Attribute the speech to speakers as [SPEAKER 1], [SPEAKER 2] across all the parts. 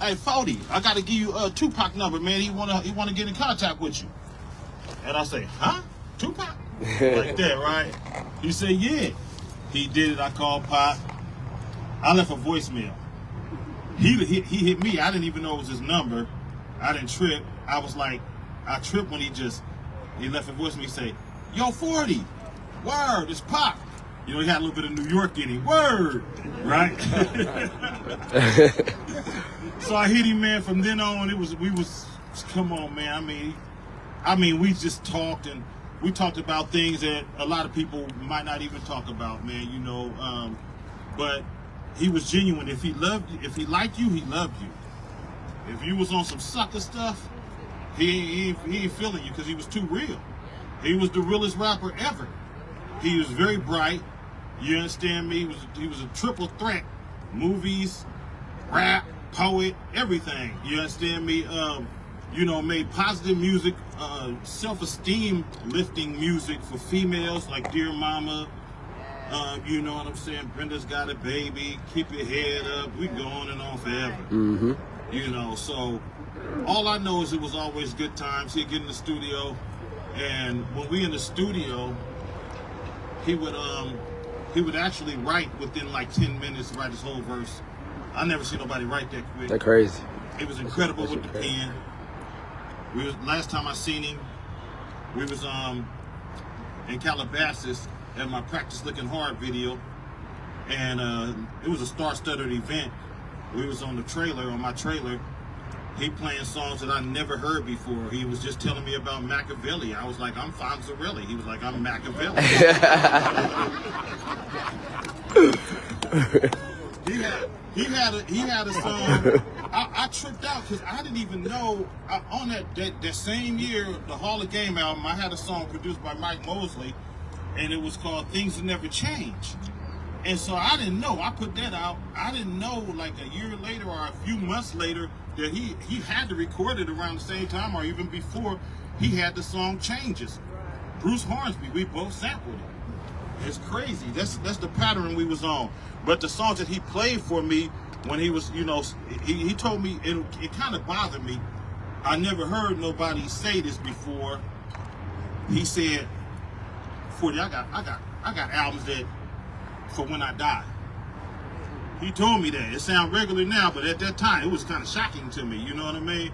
[SPEAKER 1] hey, 40, I gotta give you Tupac number, man. He wanna get in contact with you. And I say, huh? Tupac? Like that, right? He said, yeah. He did it. I called Pop. I left a voicemail. He hit me. I didn't even know it was his number. I didn't trip. I was like, I tripped when he left a voicemail. He say, yo, 40, word, it's Pop. You know, he had a little bit of New York in him. Word, right? So I hit him, man. From then on, come on, man. I mean, we just talked, and we talked about things that a lot of people might not even talk about, man, you know. But he was genuine. If he liked you, he loved you. If you was on some sucker stuff, he ain't feeling you because he was too real. He was the realest rapper ever. He was very bright. You understand me? He was a triple threat. Movies, rap, poet, everything. You understand me? You know, made positive music, self-esteem lifting music for females like Dear Mama. You know what I'm saying? Brenda's Got a Baby, Keep Your Head Up. We go on and on forever. Mm-hmm. You know, so all I know is it was always good times. He'd get in the studio, and when we in the studio, he would actually write within like 10 minutes, write his whole verse. I never seen nobody write that quick.
[SPEAKER 2] That's crazy.
[SPEAKER 1] It was incredible with the pen. Last time I seen him, we was in Calabasas at my Practice Looking Hard video, and it was a star-studded event. We was on my trailer. He playing songs that I never heard before. He was just telling me about Machiavelli. I was like, I'm Fonzarelli. He was like, I'm Machiavelli. He had a song. I tripped out because I didn't even know on that same year, the Hall of Game album, I had a song produced by Mike Mosley, and it was called Things That Never Change. And so I didn't know. I put that out. I didn't know like a year later or a few months later that he had to record it around the same time or even before he had the song Changes. Bruce Hornsby, we both sampled it. It's crazy. That's the pattern we was on. But the songs that he played for me when he was, you know, he told me, it kind of bothered me. I never heard nobody say this before. He said, 40, I got albums that for when I die. He told me that. It sounds regular now, but at that time it was kind of shocking to me, you know what I mean?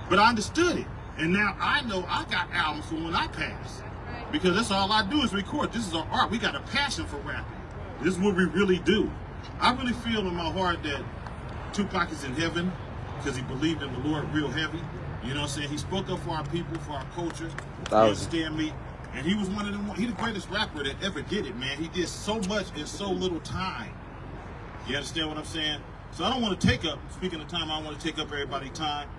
[SPEAKER 1] But I understood it. And now I know I got albums for when I pass. Because that's all I do is record. This is our art. We got a passion for rapping. This is what we really do. I really feel in my heart that Tupac is in heaven because he believed in the Lord real heavy. You know what I'm saying? He spoke up for our people, for our culture. You understand me? And he was one of them. He the greatest rapper that ever did it, man. He did so much in so little time. You understand what I'm saying? So I don't want to take up, speaking of time, I don't want to take up everybody's time.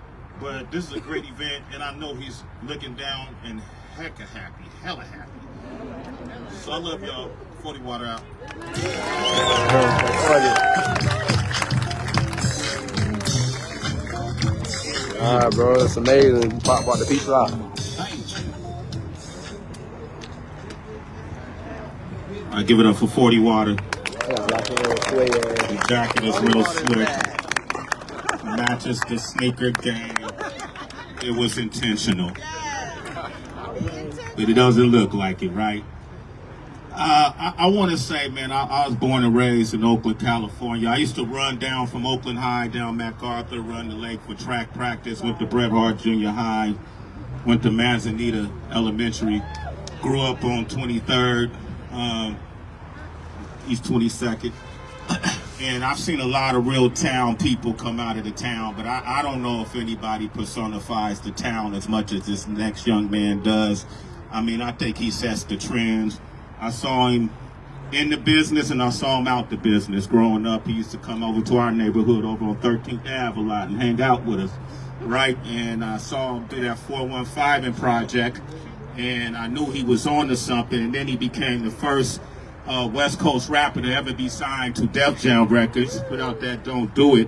[SPEAKER 1] But this is a great event, and I know he's looking down and hella happy. So I love y'all. 40 water out.
[SPEAKER 2] All right, bro, that's amazing. Pop about the people out.
[SPEAKER 1] I give it up for 40 water. The jacket is real slick. Matches the sneaker game. It was intentional. But it doesn't look like it, right? I want to say, man, I was born and raised in Oakland, California. I used to run down from Oakland High down MacArthur, run the lake for track practice, went to Bret Hart Junior High, went to Manzanita Elementary, grew up on 23rd, East 22nd. And I've seen a lot of real town people come out of the town, but I don't know if anybody personifies the town as much as this next young man does. I mean, I think he sets the trends. I saw him in the business and I saw him out the business. Growing up, he used to come over to our neighborhood over on 13th Ave a lot and hang out with us, right? And I saw him do that 415 project, and I knew he was on to something, and then he became the first West Coast rapper to ever be signed to Def Jam Records. Without that, don't do it.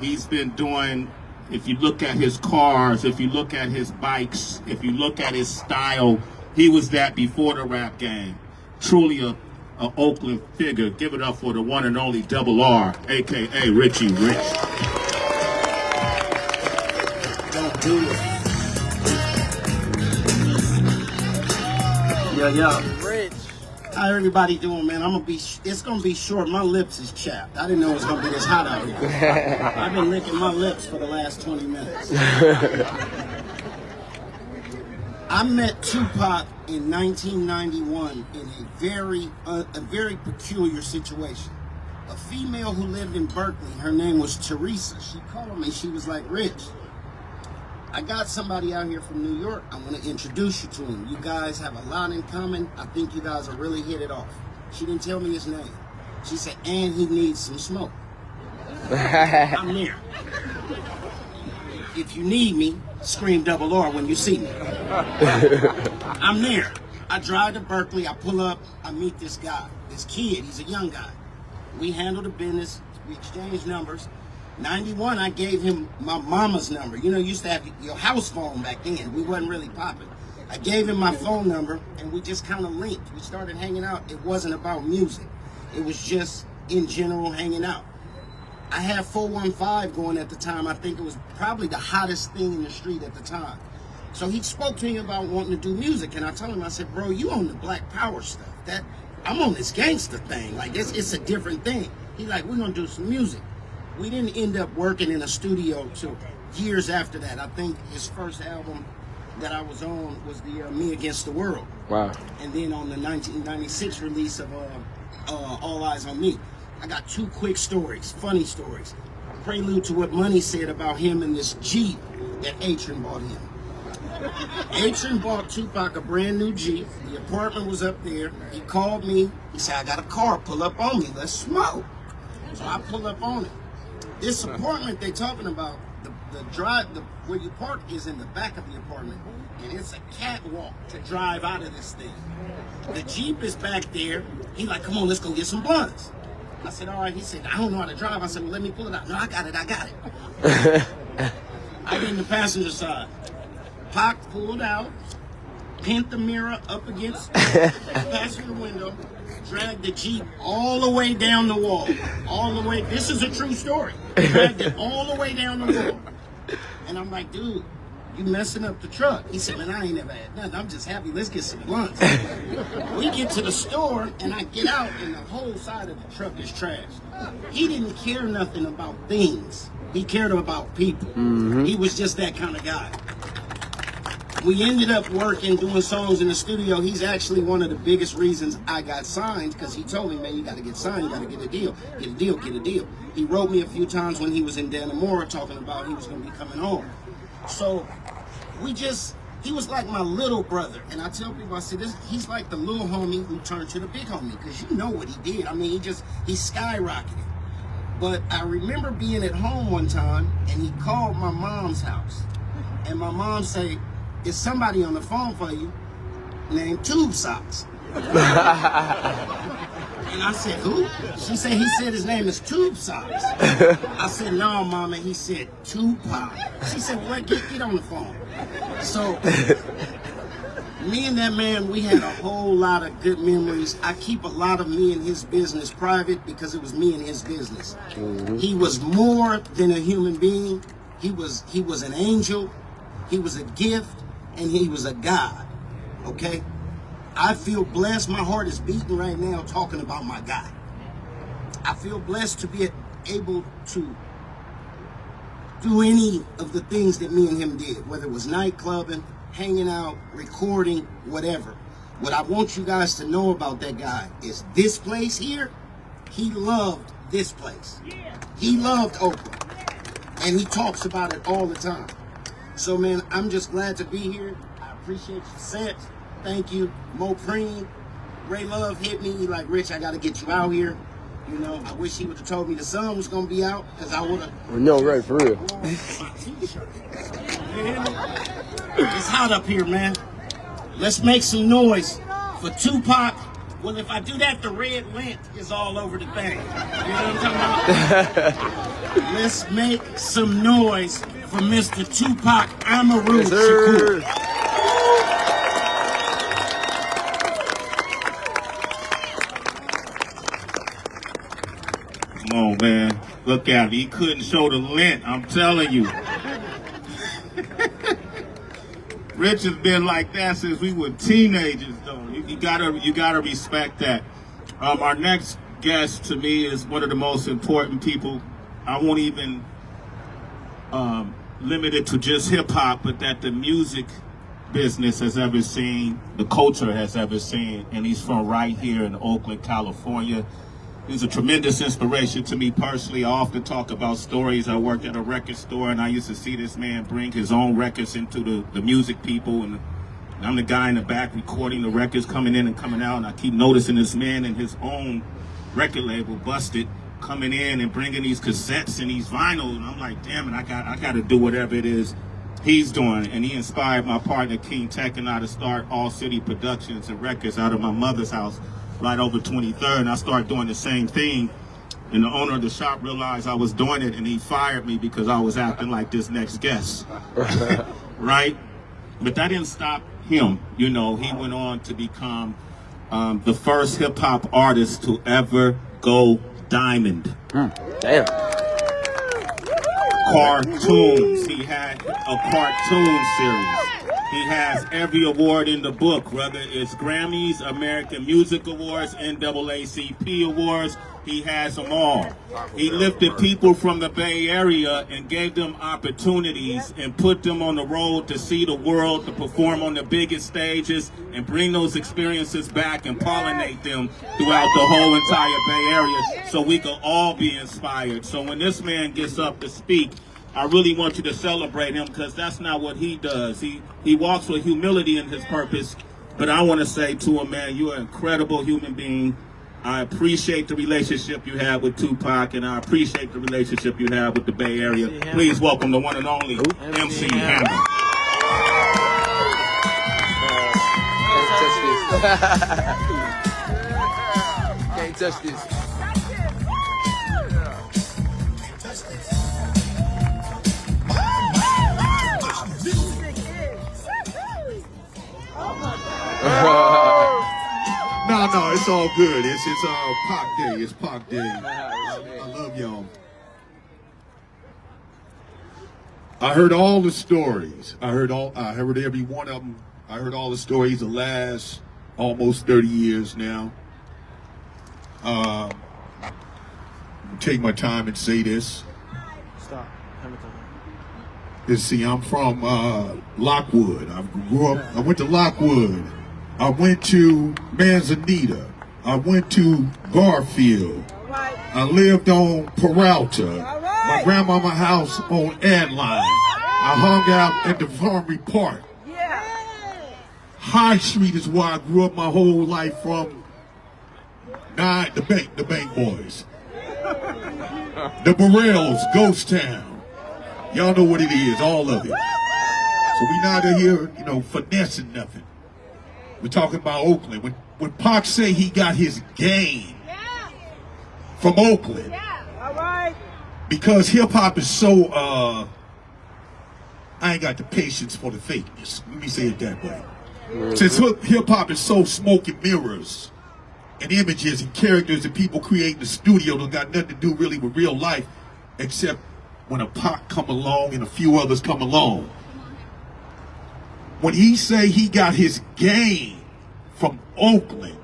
[SPEAKER 1] He's been doing, if you look at his cars, if you look at his bikes, if you look at his style, he was that before the rap game. Truly a an Oakland figure. Give it up for the one and only Double R, a.k.a. Richie Rich.
[SPEAKER 3] Don't do it. Yeah.
[SPEAKER 2] Rich.
[SPEAKER 3] How everybody doing, man? It's gonna be short. My lips is chapped. I didn't know it was gonna be this hot out here. I've been licking my lips for the last 20 minutes. I met Tupac in 1991 in a very peculiar situation. A female who lived in Berkeley, her name was Teresa. She called me. She was like, Rich, I got somebody out here from New York. I want to introduce you to him. You guys have a lot in common. I think you guys will really hit it off. She didn't tell me his name. She said, and he needs some smoke. I'm there. If you need me, scream Double R when you see me. I'm there. I drive to Berkeley. I pull up. I meet this guy, this kid. He's a young guy. We handle the business. We exchange numbers. 91, I gave him my mama's number. You know, you used to have your house phone back then. We wasn't really popping. I gave him my phone number, and we just kind of linked. We started hanging out. It wasn't about music. It was just, in general, hanging out. I had 415 going at the time. I think it was probably the hottest thing in the street at the time. So he spoke to me about wanting to do music, and I told him, I said, bro, you on the Black Power stuff. I'm on this gangster thing. Like, it's a different thing. He like, we're going to do some music. We didn't end up working in a studio till years after that. I think his first album that I was on was the Me Against the World.
[SPEAKER 2] Wow.
[SPEAKER 3] And then on the 1996 release of All Eyes on Me. I got two quick stories, funny stories. Prelude to what Money said about him and this Jeep that Atron bought him. Atron bought Tupac a brand new Jeep. The apartment was up there. He called me. He said, I got a car. Pull up on me. Let's smoke. So I pull up on it. This apartment they talking about, where you park is in the back of the apartment, and it's a catwalk to drive out of this thing. The Jeep is back there. He like, come on, let's go get some blunts. I said, all right. He said, I don't know how to drive. I said, well, let me pull it out. No, I got it. I get in the passenger side. Pac pulled out, pinned the mirror up against the passenger window, dragged the Jeep all the way down the wall. All the way. This is a true story. Dragged it all the way down the wall. And I'm like, dude, you messing up the truck. He said, man, I ain't never had nothing. I'm just happy. Let's get some blunts. We get to the store, and I get out, and the whole side of the truck is trashed. He didn't care nothing about things. He cared about people. Mm-hmm. He was just that kind of guy. We ended up working, doing songs in the studio. He's actually one of the biggest reasons I got signed, because he told me, man, you got to get signed, you got to get a deal. Get a deal, get a deal. He wrote me a few times when he was in Dannemora talking about he was going to be coming home. So he was like my little brother. And I tell people, I said, he's like the little homie who turned to the big homie, because you know what he did. I mean, he skyrocketed. But I remember being at home one time, and he called my mom's house. And my mom said, is somebody on the phone for you named Tube Socks? And I said, who? She said, he said his name is Tube Socks. I said, no, Mama. He said, Tupac. She said, well, get on the phone. So, me and that man, we had a whole lot of good memories. I keep a lot of me and his business private because it was me and his business. Mm-hmm. He was more than a human being. He was an angel. He was a gift. And he was a God, okay? I feel blessed. My heart is beating right now talking about my guy. I feel blessed to be able to do any of the things that me and him did, whether it was nightclubbing, hanging out, recording, whatever. What I want you guys to know about that guy is this place here, he loved this place. He loved Oakland. And he talks about it all the time. So, man, I'm just glad to be here. I appreciate your set. Thank you. Mo Preem, Ray Love hit me. He like, Rich, I got to get you out here. You know, I wish he would have told me the sun was going to be out, because I would have.
[SPEAKER 2] No, right, for real.
[SPEAKER 3] It's hot up here, man. Let's make some noise for Tupac. Well, if I do that, the red lint is all over the thing. You know what I'm talking about? Let's make some noise for Mr. Tupac Amaru Shakur.
[SPEAKER 1] man. Look at him. He couldn't show the lint, I'm telling you. Rich has been like that since we were teenagers, though. You gotta respect that. Our next guest, to me, is one of the most important people. I won't even limit it to just hip hop, but that the music business has ever seen, the culture has ever seen, and he's from right here in Oakland, California. He's a tremendous inspiration to me personally. I often talk about stories. I worked at a record store, and I used to see this man bring his own records into the music people, and I'm the guy in the back recording the records coming in and coming out, and I keep noticing this man in his own record label, Busted, coming in and bringing these cassettes and these vinyls, and I'm like, damn it, I got to do whatever it is he's doing. And he inspired my partner King Tech and I to start All City Productions and Records out of my mother's house right over 23rd, and I started doing the same thing, and the owner of the shop realized I was doing it, and he fired me because I was acting like this next guest. Right? But that didn't stop him. You know, he went on to become the first hip-hop artist to ever go diamond.
[SPEAKER 2] Damn.
[SPEAKER 1] Cartoons. He had a cartoon series. He has every award in the book, whether it's Grammys, American Music Awards, NAACP Awards. He has them all. He lifted people from the Bay Area and gave them opportunities and put them on the road to see the world, to perform on the biggest stages and bring those experiences back and pollinate them throughout the whole entire Bay Area so we can all be inspired. So when this man gets up to speak, I really want you to celebrate him, because that's not what he does. He walks with humility in his purpose. But I want to say to him, man, you're an incredible human being. I appreciate the relationship you have with Tupac, and I appreciate the relationship you have with the Bay Area. Please welcome the one and only MC Hammer.
[SPEAKER 2] Can't touch this.
[SPEAKER 4] No, it's all good. It's Pac Day. It's Pac Day. I love y'all. I heard all the stories. I heard every one of them. I heard all the stories the last almost 30 years now. Take my time and say this.
[SPEAKER 2] Stop.
[SPEAKER 4] See, I'm from Lockwood. I went to Lockwood. I went to Manzanita. I went to Garfield. I lived on Peralta. My grandmama's house on Airline. I hung out at the Farmery Park. High Street is where I grew up my whole life from. The bank boys. The Burrells, Ghost Town. Y'all know what it is, all of it. So we not here, finessing nothing. We're talking about Oakland. When Pac say he got his game from Oakland, because hip hop is so, I ain't got the patience for the fakeness. Let me say it that way. Since hip hop is so smoke and mirrors and images and characters that people create in the studio that got nothing to do really with real life, except when a Pac come along and a few others come along. When he say he got his game from Oakland,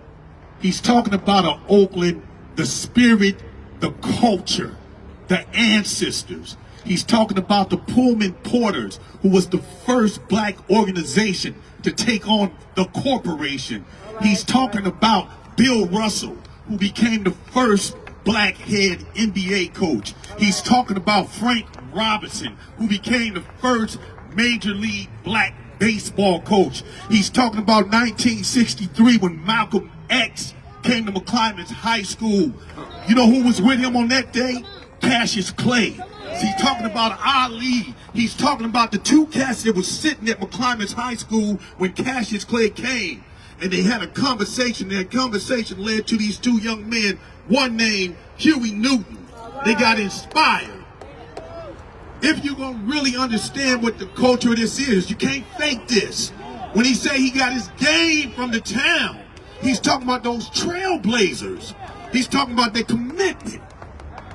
[SPEAKER 4] he's talking about an Oakland, the spirit, the culture, the ancestors. He's talking about the Pullman Porters, who was the first black organization to take on the corporation. He's talking about Bill Russell, who became the first black head NBA coach. He's talking about Frank Robinson, who became the first major league black baseball coach. He's talking about 1963 when Malcolm X came to McClymonds High School. You know who was with him on that day? Cassius Clay. So he's talking about Ali. He's talking about the two cats that was sitting at McClymonds High School when Cassius Clay came. And they had a conversation. That conversation led to these two young men, one named Huey Newton. They got inspired. If you're going to really understand what the culture of this is, you can't fake this. When he say he got his game from the town, he's talking about those trailblazers. He's talking about their commitment.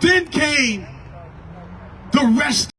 [SPEAKER 4] Then came the rest